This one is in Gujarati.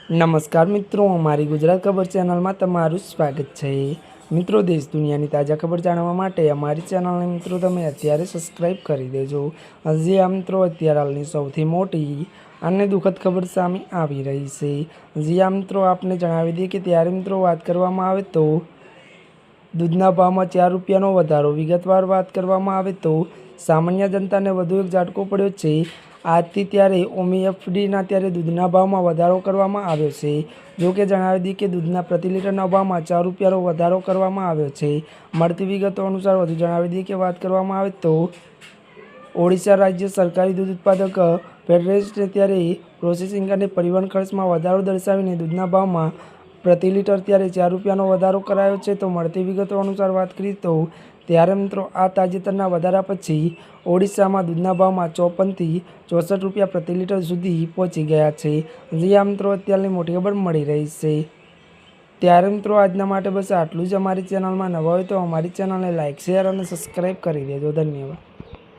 નમસ્કાર મિત્રો, અમારી ગુજરાત ખબર ચેનલમાં તમારું સ્વાગત છે। મિત્રો, દેશ દુનિયાની તાજા ખબર જાણવા માટે અમારી ચેનલને મિત્રો તમે અત્યારે સબસ્ક્રાઈબ કરી દેજો। હજી આ મિત્રો અત્યારે હાલની સૌથી મોટી અને દુઃખદ ખબર સામે આવી રહી છે। હજી આ મિત્રો આપને જણાવી દઈએ કે ત્યારે મિત્રો વાત કરવામાં આવે તો દૂધના ભાવમાં 4 રૂપિયાનો વધારો। વિગતવાર વાત કરવામાં આવે તો સામાન્ય જનતાને વધુ એક ઝાટકો પડ્યો છે। આજથી ત્યારે OMFDના ત્યારે દૂધના ભાવમાં વધારો કરવામાં આવ્યો છે। જો કે જણાવી દઈએ કે દૂધના પ્રતિ લીટરના ભાવમાં 4 રૂપિયાનો વધારો કરવામાં આવ્યો છે। મળતી વિગતો અનુસાર વધુ જણાવી દઈએ કે વાત કરવામાં આવે તો ઓડિશા રાજ્ય સરકારી દૂધ ઉત્પાદક ફેડરેશને ત્યારે પ્રોસેસિંગ અને પરિવહન ખર્ચમાં વધારો દર્શાવીને દૂધના ભાવમાં પ્રતિ લીટર ત્યારે 4 રૂપિયાનો વધારો કરાયો છે। તો મળતી વિગતો અનુસાર વાત કરીએ તો ત્યારે મિત્રો આ તાજેતરના વધારા પછી ઓડિશામાં દૂધના ભાવમાં 54 થી 64 રૂપિયા પ્રતિ લીટર સુધી પહોંચી ગયા છે। હજી આ મિત્રો અત્યારની મોટી ખબર મળી રહી છે। ત્યારે મિત્રો આજના માટે બસ આટલું જ। અમારી ચેનલમાં નવા હોય તો અમારી ચેનલને લાઇક, શેર અને સબસ્ક્રાઈબ કરી દેજો। ધન્યવાદ।